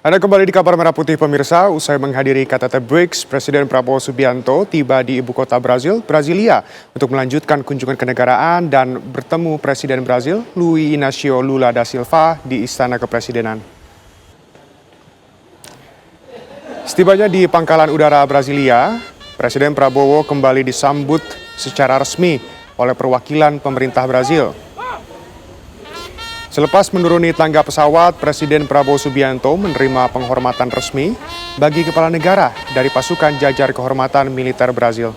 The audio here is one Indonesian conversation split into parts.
Anda kembali di Kabar Merah Putih pemirsa, usai menghadiri KTT BRICS, Presiden Prabowo Subianto tiba di ibu kota Brasilia, untuk melanjutkan kunjungan kenegaraan dan bertemu Presiden Brasil, Luiz Inácio Lula da Silva di Istana Kepresidenan. Setibanya di Pangkalan Udara Brasilia, Presiden Prabowo kembali disambut secara resmi oleh perwakilan pemerintah Brasil. Selepas menuruni tangga pesawat, Presiden Prabowo Subianto menerima penghormatan resmi bagi kepala negara dari pasukan jajar kehormatan militer Brasil.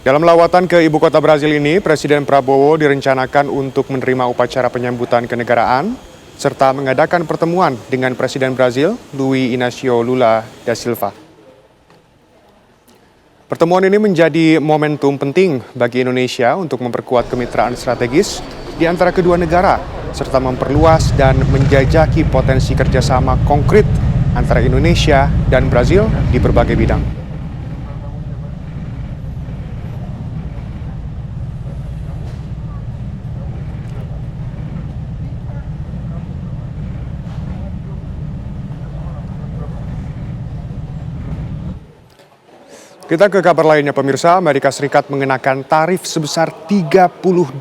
Dalam lawatan ke ibu kota Brasil ini, Presiden Prabowo direncanakan untuk menerima upacara penyambutan kenegaraan serta mengadakan pertemuan dengan Presiden Brasil, Luiz Inácio Lula da Silva. Pertemuan ini menjadi momentum penting bagi Indonesia untuk memperkuat kemitraan strategis di antara kedua negara, serta memperluas dan menjajaki potensi kerjasama konkret antara Indonesia dan Brasil di berbagai bidang. Kita ke kabar lainnya pemirsa, Amerika Serikat mengenakan tarif sebesar 32%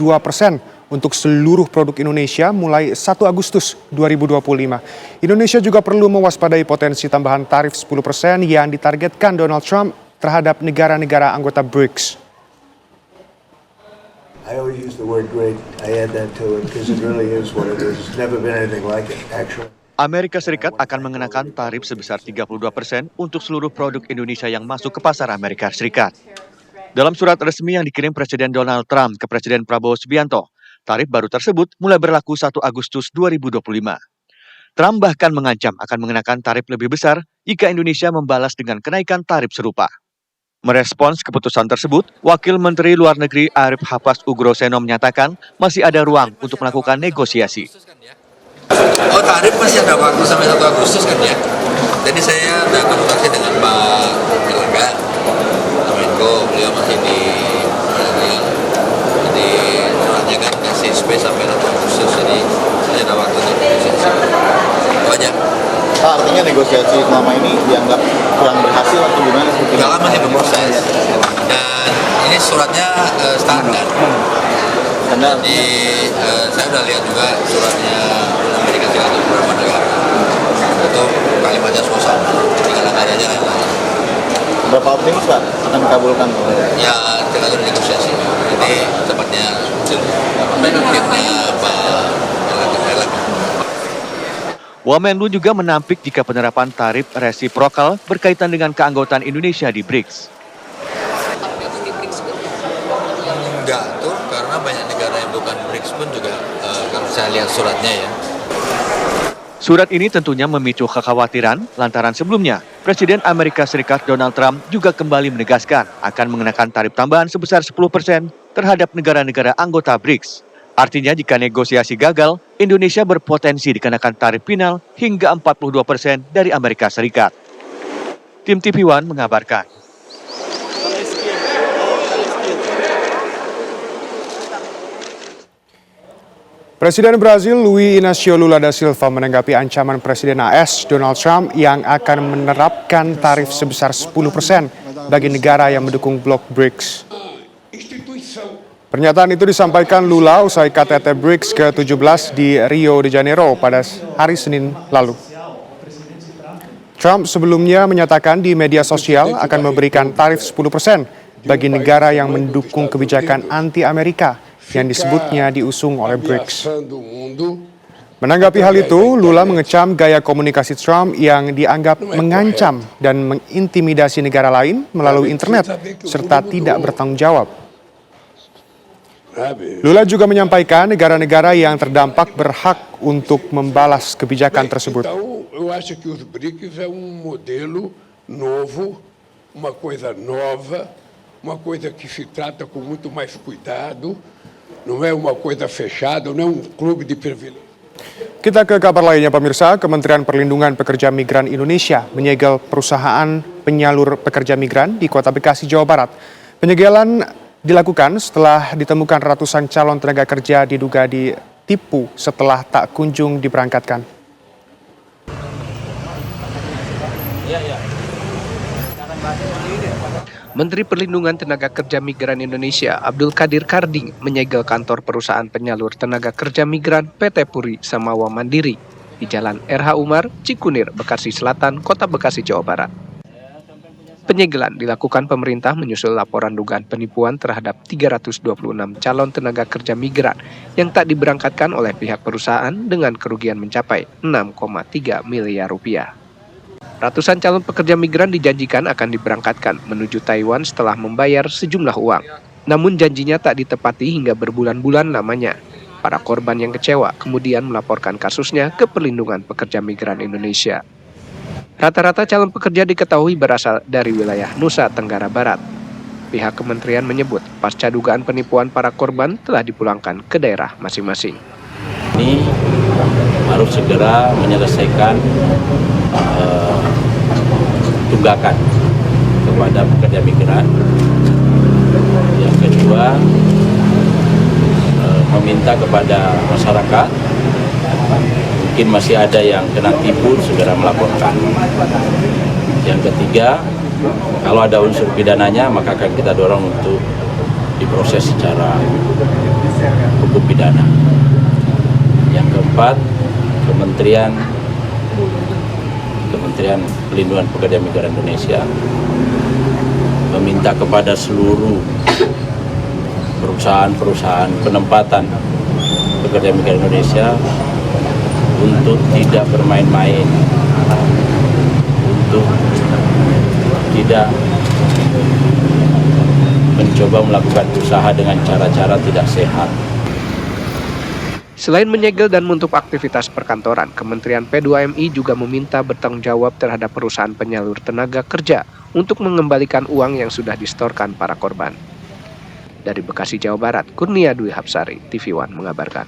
untuk seluruh produk Indonesia mulai 1 Agustus 2025. Indonesia juga perlu mewaspadai potensi tambahan tarif 10% yang ditargetkan Donald Trump terhadap negara-negara anggota BRICS. I always use the word great. I add that to it because it really is what it is. It's never been anything like it, actually. Amerika Serikat akan mengenakan tarif sebesar 32% untuk seluruh produk Indonesia yang masuk ke pasar Amerika Serikat. Dalam surat resmi yang dikirim Presiden Donald Trump ke Presiden Prabowo Subianto, tarif baru tersebut mulai berlaku 1 Agustus 2025. Trump bahkan mengancam akan mengenakan tarif lebih besar jika Indonesia membalas dengan kenaikan tarif serupa. Merespons keputusan tersebut, Wakil Menteri Luar Negeri Arif Hafaz Ugroseno menyatakan masih ada ruang untuk melakukan negosiasi. Oh, tarif masih ada waktu sampai 1 Agustus kan ya. Jadi saya sudah konsultasi dengan Pak Erlangga, Menko, beliau masih di Brazil. Jadi suratnya kan kasih space sampai 1 Agustus, jadi masih ada waktu untuk negosiasi. Itu aja. Pak, artinya negosiasi selama ini dianggap kurang berhasil atau gimana? Dalam masih berproses. Dan ini suratnya standar. Jadi saya sudah lihat juga suratnya Amerika Serikat untuk beberapa negara. Itu kalimatnya susah, tinggal angkat aja kan. Berapa optimis Pak akan dikabulkan? Ya, tergantung negosiasi. Jadi tepatnya timnya Pak Erlangga. Wamenlu juga menampik jika penerapan tarif resiprokal berkaitan dengan keanggotaan Indonesia di BRICS. Enggak tuh, karena banyak negara yang bukan BRICS pun juga kalau saya lihat suratnya ya. Surat ini tentunya memicu kekhawatiran lantaran sebelumnya Presiden Amerika Serikat Donald Trump juga kembali menegaskan akan mengenakan tarif tambahan sebesar 10% terhadap negara-negara anggota BRICS. Artinya jika negosiasi gagal, Indonesia berpotensi dikenakan tarif final hingga 42% dari Amerika Serikat. Tim TV One mengabarkan. Presiden Brasil Luiz Inácio Lula da Silva menanggapi ancaman Presiden AS Donald Trump yang akan menerapkan tarif sebesar 10% bagi negara yang mendukung blok BRICS. Pernyataan itu disampaikan Lula usai KTT BRICS ke-17 di Rio de Janeiro pada hari Senin lalu. Trump sebelumnya menyatakan di media sosial akan memberikan tarif 10% bagi negara yang mendukung kebijakan anti-Amerika yang disebutnya diusung oleh BRICS. Menanggapi hal itu, Lula mengecam gaya komunikasi Trump yang dianggap mengancam dan mengintimidasi negara lain melalui internet serta tidak bertanggung jawab. Lula juga menyampaikan negara-negara yang terdampak berhak untuk membalas kebijakan tersebut. Eu acho que os BRICS é modelo novo, uma coisa nova, uma coisa que se trata com muito mais cuidado, não é uma coisa fechada, não é clube de privilégio. Kita ke kabar lainnya pemirsa, Kementerian Perlindungan Pekerja Migran Indonesia menyegel perusahaan penyalur pekerja migran di Kota Bekasi, Jawa Barat. Penyegelan dilakukan setelah ditemukan ratusan calon tenaga kerja diduga ditipu setelah tak kunjung diberangkatkan. Menteri Perlindungan Tenaga Kerja Migran Indonesia Abdul Qadir Karding menyegel kantor perusahaan penyalur tenaga kerja migran PT Puri Samawa Mandiri di Jalan RH Umar, Cikunir, Bekasi Selatan, Kota Bekasi, Jawa Barat. Penyegelan dilakukan pemerintah menyusul laporan dugaan penipuan terhadap 326 calon tenaga kerja migran yang tak diberangkatkan oleh pihak perusahaan dengan kerugian mencapai 6,3 miliar rupiah. Ratusan calon pekerja migran dijanjikan akan diberangkatkan menuju Taiwan setelah membayar sejumlah uang. Namun janjinya tak ditepati hingga berbulan-bulan lamanya. Para korban yang kecewa kemudian melaporkan kasusnya ke Perlindungan Pekerja Migran Indonesia. Rata-rata calon pekerja diketahui berasal dari wilayah Nusa Tenggara Barat. Pihak kementerian menyebut pasca dugaan penipuan para korban telah dipulangkan ke daerah masing-masing. Ini harus segera menyelesaikan tunggakan kepada pekerja migran. Yang kedua, meminta kepada masyarakat, mungkin masih ada yang kena tipu, segera melaporkan. Yang ketiga, kalau ada unsur pidananya, maka akan kita dorong untuk diproses secara hukum pidana. Yang keempat, Kementerian Perlindungan Pekerja Migran Indonesia meminta kepada seluruh perusahaan-perusahaan penempatan pekerja migran Indonesia untuk tidak bermain-main, untuk tidak mencoba melakukan usaha dengan cara-cara tidak sehat. Selain menyegel dan menutup aktivitas perkantoran, Kementerian P2MI juga meminta bertanggung jawab terhadap perusahaan penyalur tenaga kerja untuk mengembalikan uang yang sudah disetorkan para korban. Dari Bekasi, Jawa Barat, Kurnia Dwi Hapsari, TV One mengabarkan.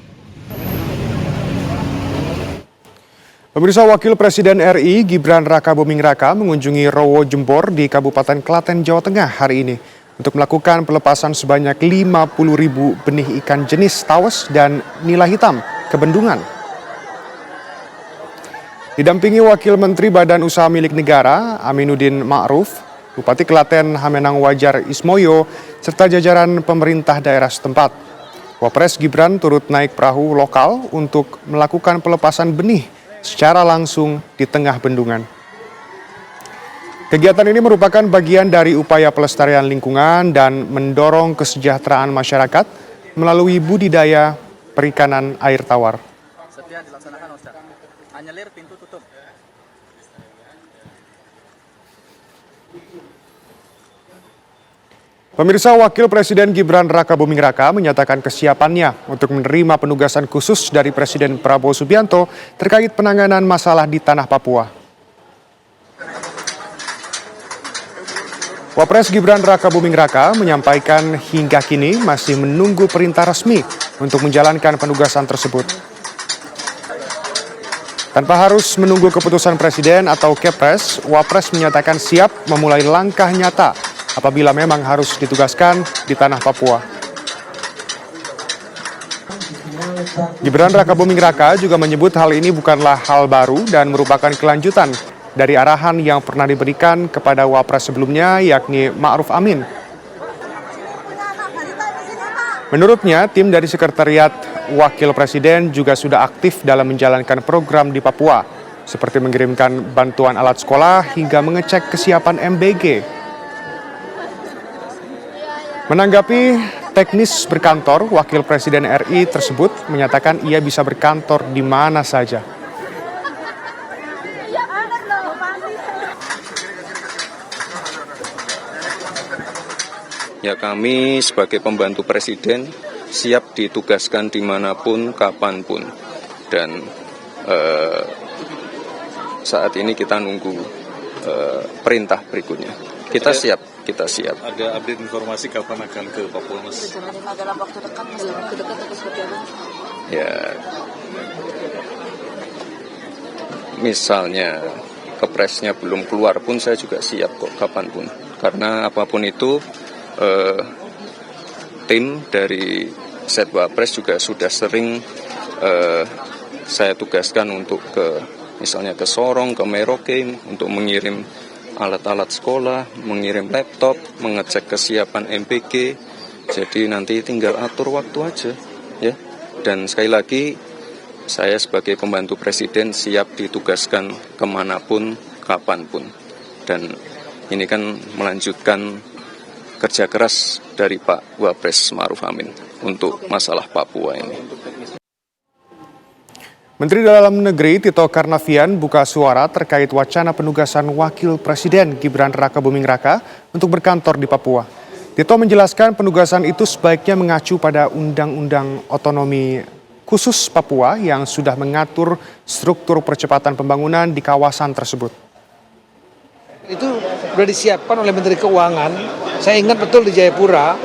Pemirsa, Wakil Presiden RI Gibran Rakabuming Raka mengunjungi Rowo Jembor di Kabupaten Klaten, Jawa Tengah hari ini untuk melakukan pelepasan sebanyak 50.000 benih ikan jenis tawes dan nila hitam ke bendungan. Didampingi Wakil Menteri Badan Usaha Milik Negara Aminuddin Ma'ruf, Bupati Klaten Hamenang Wajar Ismoyo, serta jajaran pemerintah daerah setempat. Wapres Gibran turut naik perahu lokal untuk melakukan pelepasan benih secara langsung di tengah bendungan. Kegiatan ini merupakan bagian dari upaya pelestarian lingkungan dan mendorong kesejahteraan masyarakat melalui budidaya perikanan air tawar. Setia dilaksanakan, Ustaz. Anyelir pintu tutup. Pemirsa, Wakil Presiden Gibran Rakabuming Raka menyatakan kesiapannya untuk menerima penugasan khusus dari Presiden Prabowo Subianto terkait penanganan masalah di tanah Papua. Wapres Gibran Rakabuming Raka menyampaikan hingga kini masih menunggu perintah resmi untuk menjalankan penugasan tersebut. Tanpa harus menunggu keputusan Presiden atau Kepres, Wapres menyatakan siap memulai langkah nyata apabila memang harus ditugaskan di tanah Papua. Gibran Rakabuming Raka juga menyebut hal ini bukanlah hal baru dan merupakan kelanjutan dari arahan yang pernah diberikan kepada Wapres sebelumnya, yakni Ma'ruf Amin. Menurutnya, tim dari Sekretariat Wakil Presiden juga sudah aktif dalam menjalankan program di Papua, seperti mengirimkan bantuan alat sekolah hingga mengecek kesiapan MBG. Menanggapi teknis berkantor, Wakil Presiden RI tersebut menyatakan ia bisa berkantor di mana saja. Ya, kami sebagai pembantu Presiden siap ditugaskan dimanapun, kapanpun. Dan saat ini kita nunggu perintah berikutnya. Kita siap. Ada update informasi kapan akan ke Papua, Mas? Dalam waktu dekat, atau seperti apa? Ya, misalnya kepresnya belum keluar pun saya juga siap kok kapanpun. Karena apapun itu, tim dari Setwapres juga sudah sering saya tugaskan untuk ke misalnya ke Sorong, ke Merauke untuk mengirim alat-alat sekolah, mengirim laptop, mengecek kesiapan MPG. Jadi nanti tinggal atur waktu aja, ya. Dan sekali lagi, saya sebagai pembantu presiden siap ditugaskan kemanapun, kapanpun. Dan ini kan melanjutkan kerja keras dari Pak Wapres Ma'ruf Amin untuk masalah Papua ini. Menteri Dalam Negeri Tito Karnavian buka suara terkait wacana penugasan Wakil Presiden Gibran Rakabuming Raka untuk berkantor di Papua. Tito menjelaskan penugasan itu sebaiknya mengacu pada Undang-Undang Otonomi Khusus Papua yang sudah mengatur struktur percepatan pembangunan di kawasan tersebut. Itu sudah disiapkan oleh Menteri Keuangan. Saya ingat betul di Jayapura,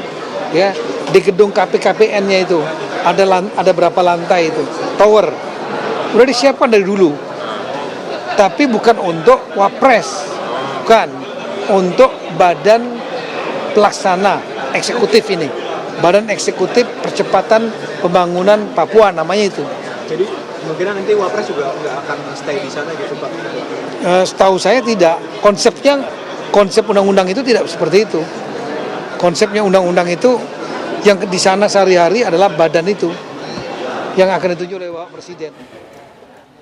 ya, di gedung KPKPN-nya itu ada berapa lantai itu, tower. Sudah disiapkan dari dulu. Tapi bukan untuk Wapres, bukan untuk badan pelaksana eksekutif ini, Badan Eksekutif Percepatan Pembangunan Papua namanya itu. Jadi kemungkinan nanti Wapres juga nggak akan stay di sana gitu Pak? Setahu saya tidak. Konsep undang-undang itu tidak seperti itu. Konsepnya undang-undang itu yang di sana sehari-hari adalah badan itu yang akan ditunjuk oleh Bapak Presiden.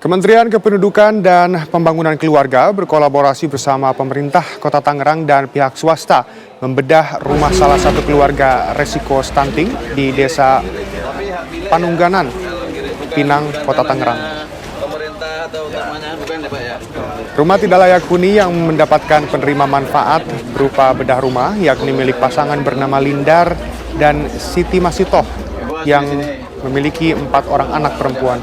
Kementerian Kependudukan dan Pembangunan Keluarga berkolaborasi bersama pemerintah Kota Tangerang dan pihak swasta membedah rumah salah satu keluarga resiko stunting di Desa Panungganan, Pinang, Kota Tangerang. Rumah tidak layak huni yang mendapatkan penerima manfaat berupa bedah rumah yakni milik pasangan bernama Lindar dan Siti Masitoh yang memiliki 4 orang anak perempuan.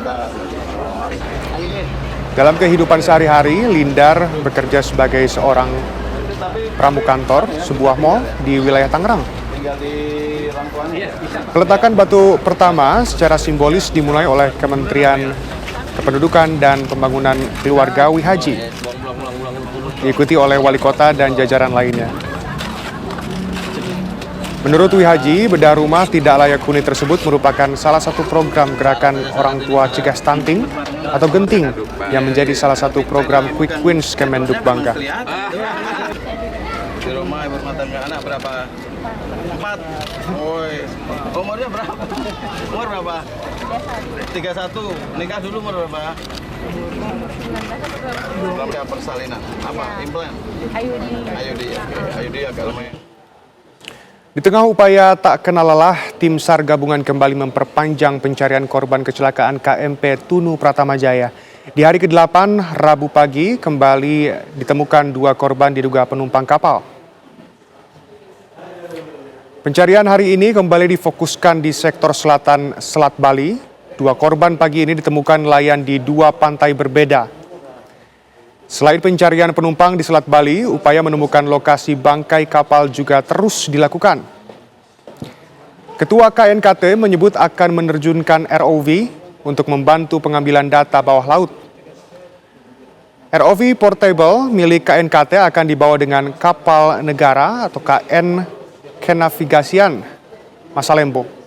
Dalam kehidupan sehari-hari, Lindar bekerja sebagai seorang pramu kantor sebuah mal di wilayah Tangerang. Peletakan batu pertama secara simbolis dimulai oleh Kementerian Kependudukan dan Pembangunan Keluarga Wihaji, diikuti oleh wali kota dan jajaran lainnya. Menurut Wihaji, bedah rumah tidak layak huni tersebut merupakan salah satu program gerakan orang tua cegah stunting atau genting yang menjadi salah satu program Quick Wins Kemenduk Bangka. Di rumah ibu rumah tangga anak berapa? 4. Woi, umurnya berapa? Umur berapa? 31. Nikah dulu umur berapa? Belum ada persalinan. Apa? Implan? Ayudi agak lumayan. Di tengah upaya tak kenal lelah, tim SAR gabungan kembali memperpanjang pencarian korban kecelakaan KMP Tunu Pratamajaya. Di hari ke-8, Rabu pagi, kembali ditemukan 2 korban diduga penumpang kapal. Pencarian hari ini kembali difokuskan di sektor selatan Selat Bali. 2 korban pagi ini ditemukan nelayan di 2 pantai berbeda. Selain pencarian penumpang di Selat Bali, upaya menemukan lokasi bangkai kapal juga terus dilakukan. Ketua KNKT menyebut akan menerjunkan ROV untuk membantu pengambilan data bawah laut. ROV portable milik KNKT akan dibawa dengan kapal negara atau KN Kenavigasian Masalembo.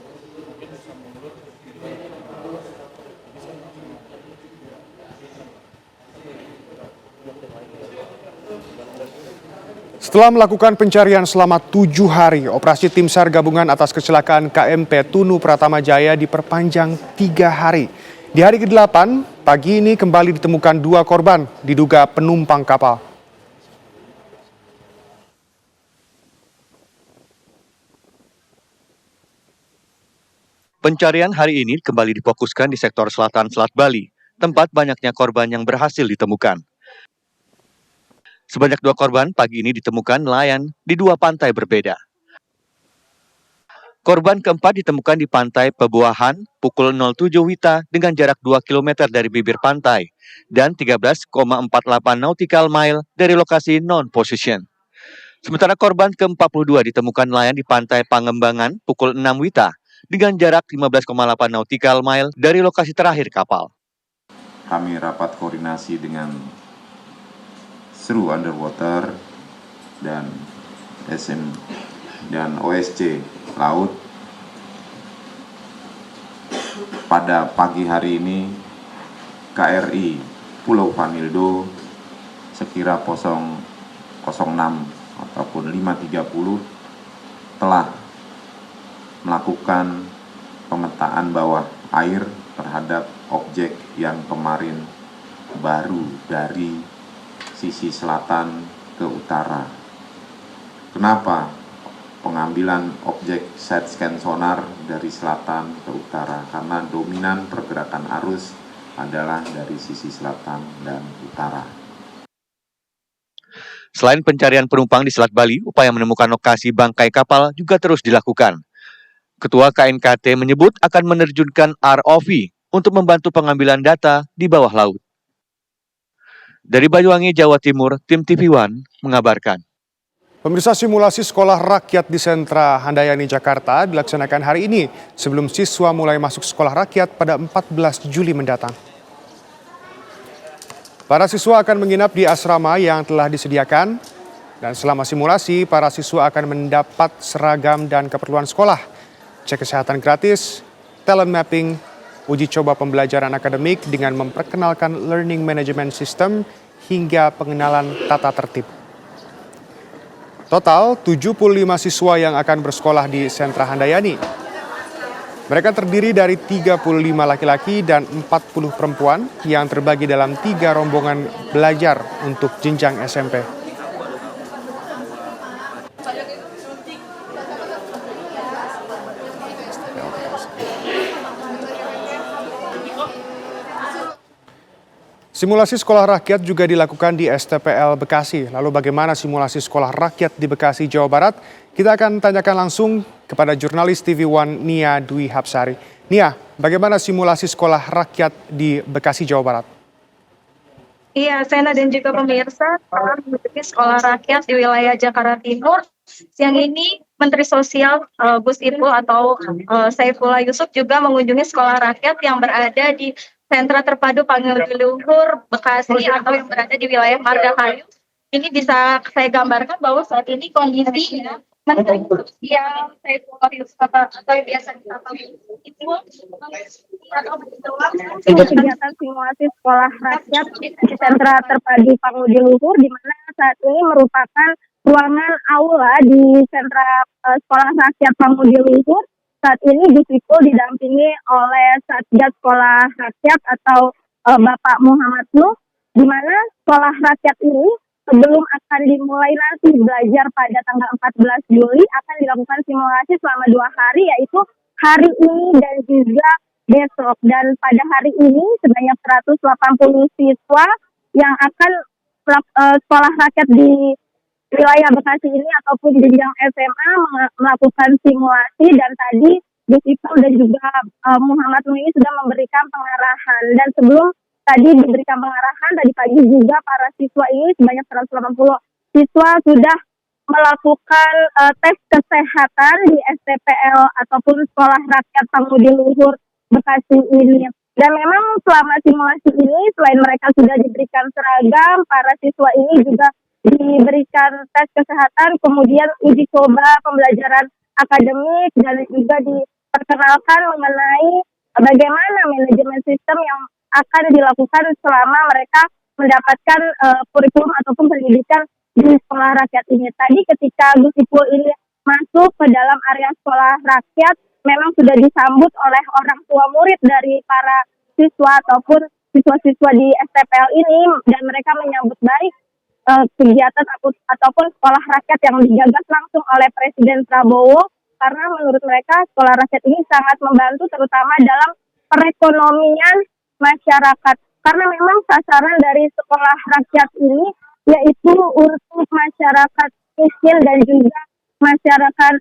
Setelah melakukan pencarian selama 7 hari, operasi tim SAR gabungan atas kecelakaan KMP Tunu Pratamajaya diperpanjang 3 hari. Di hari ke-8, pagi ini kembali ditemukan 2 korban diduga penumpang kapal. Pencarian hari ini kembali difokuskan di sektor selatan Selat Bali, tempat banyaknya korban yang berhasil ditemukan. Sebanyak 2 korban pagi ini ditemukan nelayan di 2 pantai berbeda. Korban keempat ditemukan di pantai Pebuahan pukul 07 WITA dengan jarak 2 km dari bibir pantai dan 13,48 nautical mile dari lokasi non-position. Sementara korban ke-42 ditemukan nelayan di pantai Pangembangan pukul 6 WITA dengan jarak 15,8 nautical mile dari lokasi terakhir kapal. Kami rapat koordinasi dengan Seru Underwater dan SM dan OSC Laut. Pada pagi hari ini KRI Pulau Vanildo sekira 006 ataupun 5.30 telah melakukan pemetaan bawah air terhadap objek yang kemarin baru dari sisi selatan ke utara. Kenapa pengambilan objek side scan sonar dari selatan ke utara? Karena dominan pergerakan arus adalah dari sisi selatan dan utara. Selain pencarian penumpang di Selat Bali, upaya menemukan lokasi bangkai kapal juga terus dilakukan. Ketua KNKT menyebut akan menerjunkan ROV untuk membantu pengambilan data di bawah laut. Dari Banyuwangi, Jawa Timur, tim TV One mengabarkan. Pemirsa, simulasi sekolah rakyat di Sentra Handayani, Jakarta dilaksanakan hari ini sebelum siswa mulai masuk sekolah rakyat pada 14 Juli mendatang. Para siswa akan menginap di asrama yang telah disediakan dan selama simulasi para siswa akan mendapat seragam dan keperluan sekolah, cek kesehatan gratis, talent mapping, uji coba pembelajaran akademik dengan memperkenalkan learning management system hingga pengenalan tata tertib. Total 75 siswa yang akan bersekolah di Sentra Handayani. Mereka terdiri dari 35 laki-laki dan 40 perempuan yang terbagi dalam 3 rombongan belajar untuk jenjang SMP. Simulasi sekolah rakyat juga dilakukan di STPL Bekasi. Lalu bagaimana simulasi sekolah rakyat di Bekasi, Jawa Barat? Kita akan tanyakan langsung kepada jurnalis TV One Nia Dwi Hapsari. Nia, bagaimana simulasi sekolah rakyat di Bekasi, Jawa Barat? Iya, Sena dan juga pemirsa telah mengikuti sekolah rakyat di wilayah Jakarta Timur. Siang ini Menteri Sosial Gus Ipul atau Saifullah Yusuf juga mengunjungi sekolah rakyat yang berada di Sentra Terpadu Panggiluhur Bekasi atau yang berada di wilayah Margahayu. Ini bisa saya gambarkan bahwa saat ini kondisi Menteri Sosial Saifullah Yusuf atau yang biasa disapa Ipul kegiatan simulasi sekolah rakyat di Sentra Terpadu Panggiluhur, di mana saat ini merupakan ruangan aula di Sentra Sekolah Rakyat Panggiluhur. Saat ini Gus Ipul didampingi oleh Satgas Sekolah Rakyat atau Bapak Muhammad Nuh, di mana sekolah rakyat ini sebelum akan dimulai nanti belajar pada tanggal 14 Juli akan dilakukan simulasi selama 2 hari, yaitu hari ini dan juga besok. Dan pada hari ini sebanyak 180 siswa yang akan sekolah rakyat di wilayah Bekasi ini ataupun jenjang SMA melakukan simulasi, dan tadi Gus Ipul dan juga Muhammad Nuh ini sudah memberikan pengarahan. Dan sebelum tadi diberikan pengarahan, tadi pagi juga para siswa ini sebanyak 180 siswa sudah melakukan tes kesehatan di STPL ataupun Sekolah Rakyat Panggiluhur Bekasi ini. Dan memang selama simulasi ini selain mereka sudah diberikan seragam, para siswa ini juga diberikan tes kesehatan, kemudian uji coba pembelajaran akademik, dan juga diperkenalkan mengenai bagaimana manajemen sistem yang akan dilakukan selama mereka mendapatkan kurikulum ataupun pendidikan di sekolah rakyat ini. Tadi ketika Gus Ipul ini masuk ke dalam area sekolah rakyat, memang sudah disambut oleh orang tua murid dari para siswa ataupun siswa-siswa di STPL ini, dan mereka menyambut baik kegiatan ataupun sekolah rakyat yang digagas langsung oleh Presiden Prabowo, karena menurut mereka sekolah rakyat ini sangat membantu terutama dalam perekonomian masyarakat, karena memang sasaran dari sekolah rakyat ini yaitu untuk masyarakat miskin dan juga masyarakat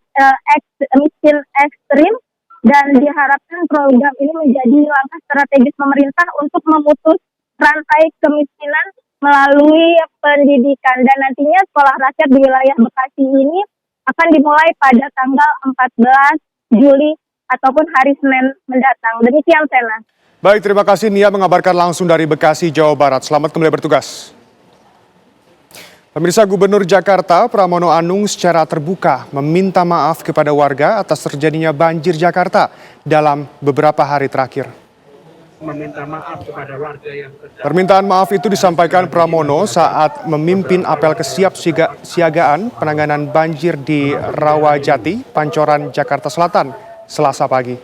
miskin ekstrim, dan diharapkan program ini menjadi langkah strategis pemerintah untuk memutus rantai kemiskinan melalui pendidikan. Dan nantinya sekolah rakyat di wilayah Bekasi ini akan dimulai pada tanggal 14 Juli ataupun hari Senin mendatang. Demikian, Sena. Baik, terima kasih Nia mengabarkan langsung dari Bekasi, Jawa Barat. Selamat kembali bertugas. Pemirsa, Gubernur Jakarta Pramono Anung secara terbuka meminta maaf kepada warga atas terjadinya banjir Jakarta dalam beberapa hari terakhir. meminta maaf kepada warga yang Permintaan maaf itu disampaikan Pramono saat memimpin apel kesiapsiagaan penanganan banjir di Rawajati, Pancoran, Jakarta Selatan, Selasa pagi.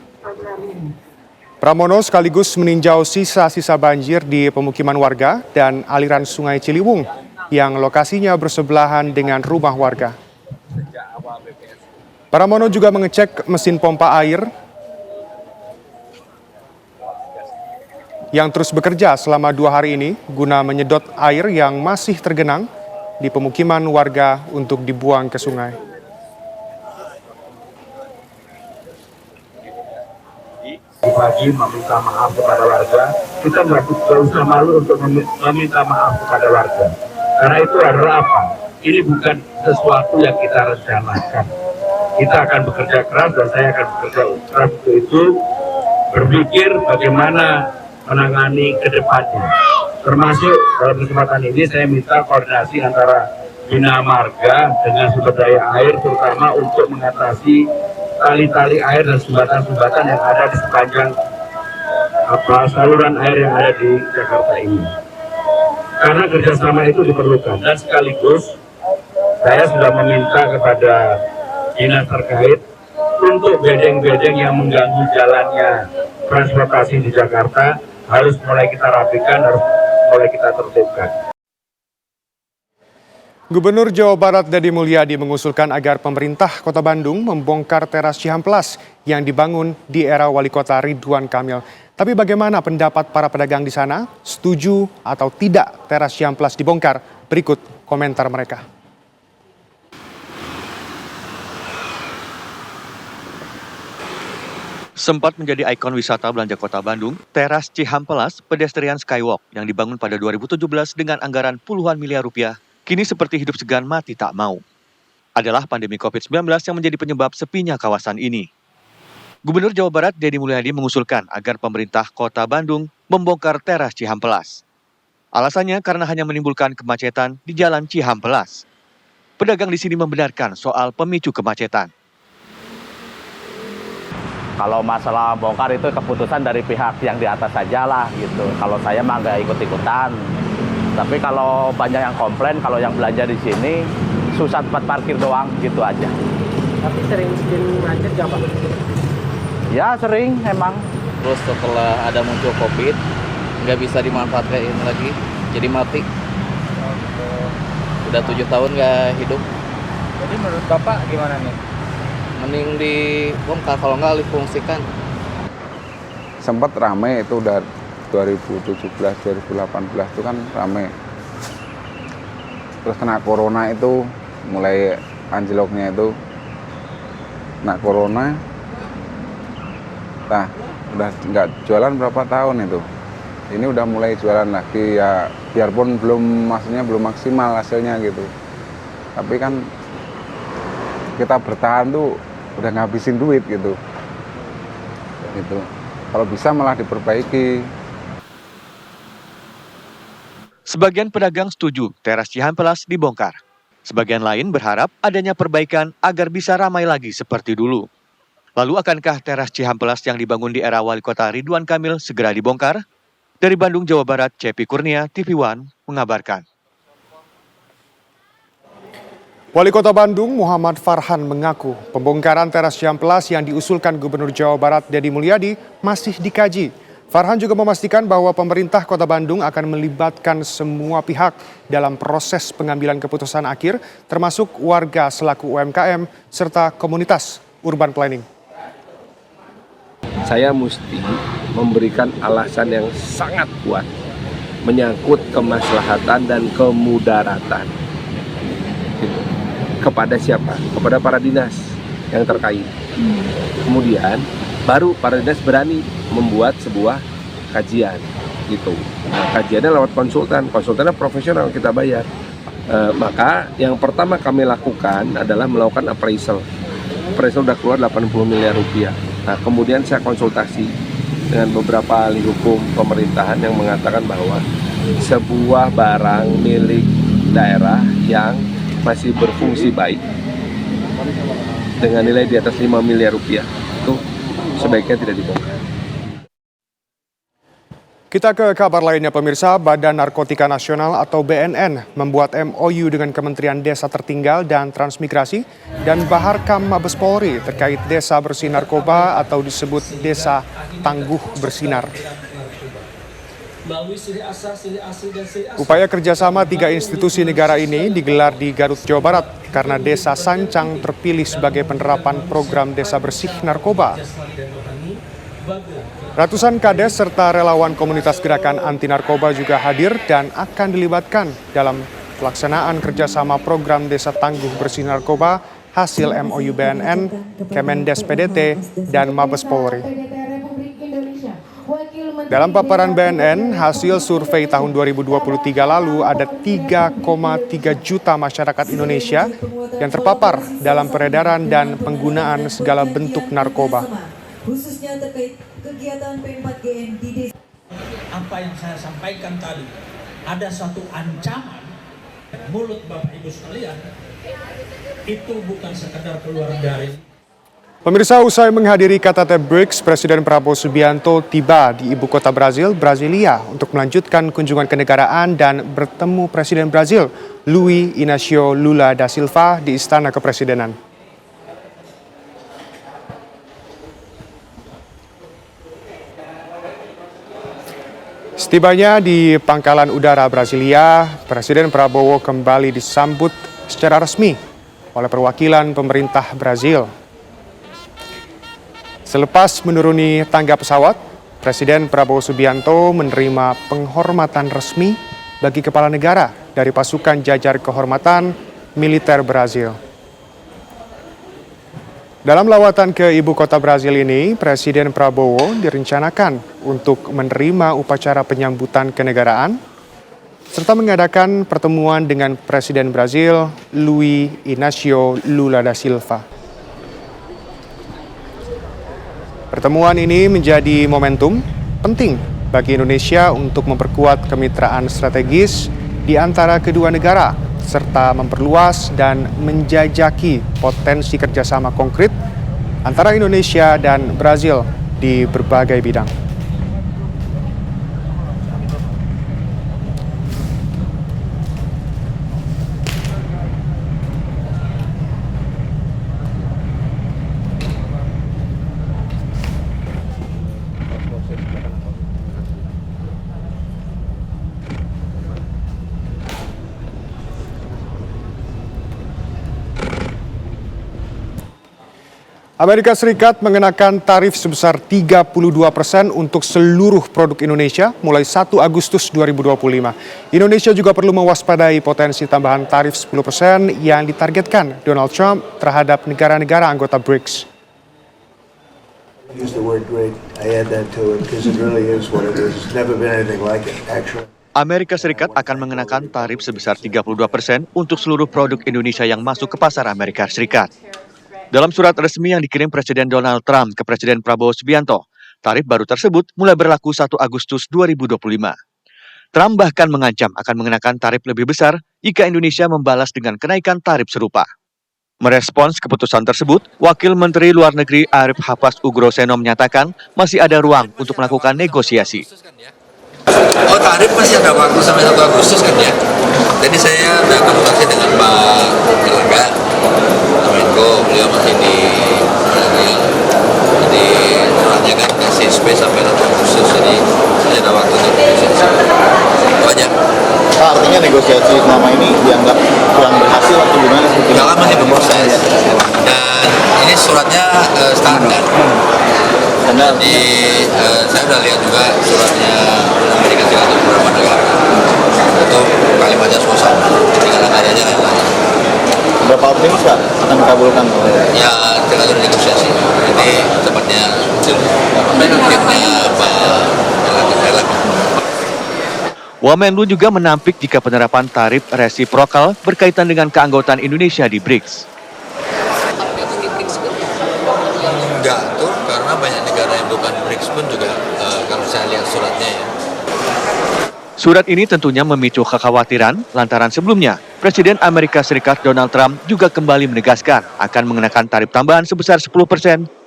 Pramono sekaligus meninjau sisa-sisa banjir di pemukiman warga dan aliran Sungai Ciliwung yang lokasinya bersebelahan dengan rumah warga. Pramono juga mengecek mesin pompa air yang terus bekerja selama 2 hari ini guna menyedot air yang masih tergenang di pemukiman warga untuk dibuang ke sungai. Pagi meminta maaf kepada warga, kita nggak usah malu untuk meminta maaf kepada warga. Karena itu adalah apa? Ini bukan sesuatu yang kita rencanakan. Kita akan bekerja keras dan saya akan bekerja keras untuk itu, berpikir bagaimana menangani ke depannya. Termasuk dalam kesempatan ini saya minta koordinasi antara Bina Marga dengan sumber daya air, terutama untuk mengatasi tali-tali air dan sumbatan-sumbatan yang ada di sepanjang saluran air yang ada di Jakarta ini. Karena kerjasama itu diperlukan dan sekaligus saya sudah meminta kepada dinas terkait untuk bedeng-bedeng yang mengganggu jalannya transportasi di Jakarta harus mulai kita rapikan, harus mulai kita tertibkan. Gubernur Jawa Barat Deddy Mulyadi mengusulkan agar pemerintah Kota Bandung membongkar teras Cihampelas yang dibangun di era Wali Kota Ridwan Kamil. Tapi bagaimana pendapat para pedagang di sana? Setuju atau tidak teras Cihampelas dibongkar? Berikut komentar mereka. Sempat menjadi ikon wisata belanja Kota Bandung, teras Cihampelas pedestrian skywalk yang dibangun pada 2017 dengan anggaran puluhan miliar rupiah, kini seperti hidup segan mati tak mau. Adalah pandemi COVID-19 yang menjadi penyebab sepinya kawasan ini. Gubernur Jawa Barat Deddy Mulyadi mengusulkan agar pemerintah Kota Bandung membongkar teras Cihampelas. Alasannya karena hanya menimbulkan kemacetan di jalan Cihampelas. Pedagang di sini membenarkan soal pemicu kemacetan. Kalau masalah bongkar itu keputusan dari pihak yang di atas saja lah gitu. Kalau saya mah nggak ikut-ikutan. Tapi kalau banyak yang komplain, kalau yang belanja di sini susah tempat parkir doang gitu aja. Tapi sering bikin macet nggak Pak? Ya sering emang. Terus setelah ada muncul COVID, nggak bisa dimanfaatkan lagi, jadi mati. Udah 7 tahun nggak hidup. Jadi menurut Bapak gimana nih? Mending dibongkar, kalau nggak difungsikan. Sempat ramai itu udah 2017, 2018 itu kan ramai. Terus kena corona itu, mulai anjloknya itu. Kena corona, nah udah nggak jualan berapa tahun itu. Ini udah mulai jualan lagi ya, biarpun belum maksimal hasilnya gitu. Tapi kan kita bertahan tuh udah ngabisin duit gitu. Kalau bisa malah diperbaiki. Sebagian pedagang setuju teras Cihampelas dibongkar. Sebagian lain berharap adanya perbaikan agar bisa ramai lagi seperti dulu. Lalu akankah teras Cihampelas yang dibangun di era Wali Kota Ridwan Kamil segera dibongkar? Dari Bandung, Jawa Barat, Cepi Kurnia, TV One mengabarkan. Wali Kota Bandung Muhammad Farhan mengaku pembongkaran teras Cihampelas yang diusulkan Gubernur Jawa Barat Deddy Mulyadi masih dikaji. Farhan juga memastikan bahwa pemerintah Kota Bandung akan melibatkan semua pihak dalam proses pengambilan keputusan akhir, termasuk warga selaku UMKM serta komunitas urban planning. Saya mesti memberikan alasan yang sangat kuat menyangkut kemaslahatan dan kemudaratan. Gitu. Kepada siapa? Kepada para dinas yang terkait. Kemudian baru para dinas berani membuat sebuah kajian gitu. Nah, kajiannya lewat konsultannya profesional, kita bayar. Maka yang pertama kami lakukan adalah melakukan appraisal. Appraisal sudah keluar 80 miliar rupiah. Nah, kemudian saya konsultasi dengan beberapa ahli hukum pemerintahan yang mengatakan bahwa sebuah barang milik daerah yang masih berfungsi baik dengan nilai di atas 5 miliar rupiah itu sebaiknya tidak dibongkar. Kita ke kabar lainnya pemirsa, Badan Narkotika Nasional atau BNN membuat MOU dengan Kementerian Desa Tertinggal dan Transmigrasi dan Baharkam Mabes Polri terkait Desa Bersih Narkoba atau disebut Desa Tangguh Bersinar. Upaya kerjasama tiga institusi negara ini digelar di Garut, Jawa Barat karena Desa Sancang terpilih sebagai penerapan program Desa Bersih Narkoba. Ratusan kades serta relawan komunitas gerakan anti narkoba juga hadir dan akan dilibatkan dalam pelaksanaan kerjasama program Desa Tangguh Bersih Narkoba hasil MOU BNN, Kemendes PDT, dan Mabes Polri. Dalam paparan BNN, hasil survei tahun 2023 lalu ada 3,3 juta masyarakat Indonesia yang terpapar dalam peredaran dan penggunaan segala bentuk narkoba. Khususnya terkait kegiatan P4GN di desa. Apa yang saya sampaikan tadi, ada satu ancaman mulut Bapak Ibu sekalian, itu bukan sekadar keluar dari. Pemirsa, usai menghadiri KTT BRICS, Presiden Prabowo Subianto tiba di ibu kota Brazil, Brasilia, untuk melanjutkan kunjungan kenegaraan dan bertemu Presiden Brazil, Luiz Inácio Lula da Silva, di Istana Kepresidenan. Setibanya di Pangkalan Udara Brasilia, Presiden Prabowo kembali disambut secara resmi oleh perwakilan pemerintah Brazil. Selepas menuruni tangga pesawat, Presiden Prabowo Subianto menerima penghormatan resmi bagi kepala negara dari pasukan jajar kehormatan militer Brazil. Dalam lawatan ke ibu kota Brazil ini, Presiden Prabowo direncanakan untuk menerima upacara penyambutan kenegaraan, serta mengadakan pertemuan dengan Presiden Brazil, Luiz Inácio Lula da Silva. Pertemuan ini menjadi momentum penting bagi Indonesia untuk memperkuat kemitraan strategis di antara kedua negara, serta memperluas dan menjajaki potensi kerjasama konkret antara Indonesia dan Brazil di berbagai bidang. Amerika Serikat mengenakan tarif sebesar 32% untuk seluruh produk Indonesia mulai 1 Agustus 2025. Indonesia juga perlu mewaspadai potensi tambahan tarif 10% yang ditargetkan Donald Trump terhadap negara-negara anggota BRICS. Use the word great. I add that to it because it really is what it is. It's never been anything like it, actually. Amerika Serikat akan mengenakan tarif sebesar 32% untuk seluruh produk Indonesia yang masuk ke pasar Amerika Serikat. Dalam surat resmi yang dikirim Presiden Donald Trump ke Presiden Prabowo Subianto, tarif baru tersebut mulai berlaku 1 Agustus 2025. Trump bahkan mengancam akan mengenakan tarif lebih besar jika Indonesia membalas dengan kenaikan tarif serupa. Merespons keputusan tersebut, Wakil Menteri Luar Negeri Arif Hafaz Ugroseno menyatakan masih ada ruang untuk melakukan negosiasi. Oh, tarif masih ada waktu sampai 1 Agustus kan ya. Jadi saya sudah konsultasi dengan Pak Erlangga, Menko, beliau masih di jadi suratnya kan kasih space sampai 1 Agustus, jadi masih ada waktu untuk negosiasi. Itu aja. Pak, artinya negosiasi selama ini dianggap kurang berhasil atau gimana? Jangan masih berproses. Dan ini suratnya standar. Jadi saya sudah lihat juga suratnya Amerika Serikat untuk beberapa negara. Itu kalimatnya semua sama. Tinggal aja lain-lain. Berapa optimis Pak akan dikabulkan? Ya, tergantung negosiasi. Jadi tepatnya timnya Pak Erlangga. Wamenlu juga menampik jika penerapan tarif resiprokal berkaitan dengan keanggotaan Indonesia di BRICS. Enggak tuh, karena banyak negara yang bukan BRICS pun juga kalau saya lihat suratnya ya. Surat ini tentunya memicu kekhawatiran lantaran sebelumnya Presiden Amerika Serikat Donald Trump juga kembali menegaskan akan mengenakan tarif tambahan sebesar 10%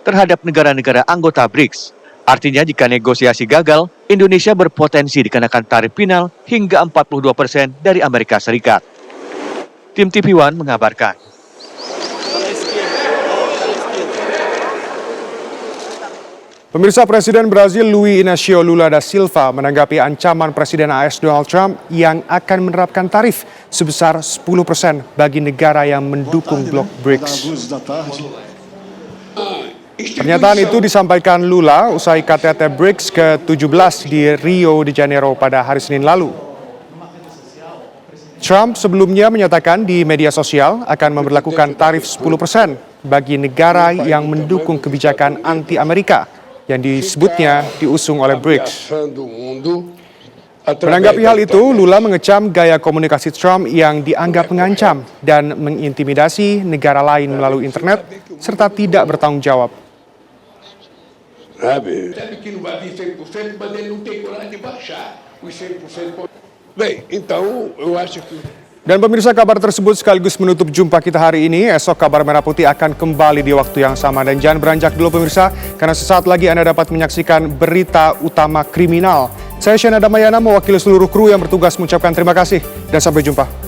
terhadap negara-negara anggota BRICS. Artinya jika negosiasi gagal, Indonesia berpotensi dikenakan tarif final hingga 42% dari Amerika Serikat. Tim TV One mengabarkan. Pemirsa, Presiden Brazil Luiz Inácio Lula da Silva menanggapi ancaman Presiden AS Donald Trump yang akan menerapkan tarif sebesar 10% bagi negara yang mendukung blok BRICS. Pernyataan itu disampaikan Lula usai KTT BRICS ke-17 di Rio de Janeiro pada hari Senin lalu. Trump sebelumnya menyatakan di media sosial akan memberlakukan tarif 10% bagi negara yang mendukung kebijakan anti-Amerika yang disebutnya diusung oleh BRICS. Menanggapi hal itu, Lula mengecam gaya komunikasi Trump yang dianggap mengancam dan mengintimidasi negara lain melalui internet serta tidak bertanggung jawab. Sabe que não vai vir 100%, mas ele não tem coragem de baixar os 100%. Bem, então eu acho que... Dan pemirsa, kabar tersebut sekaligus menutup jumpa kita hari ini. Esok Kabar Merah Putih akan kembali di waktu yang sama. Dan jangan beranjak dulu pemirsa, karena sesaat lagi Anda dapat menyaksikan berita utama kriminal. Saya Shana Damayana mewakili seluruh kru yang bertugas mengucapkan terima kasih dan sampai jumpa.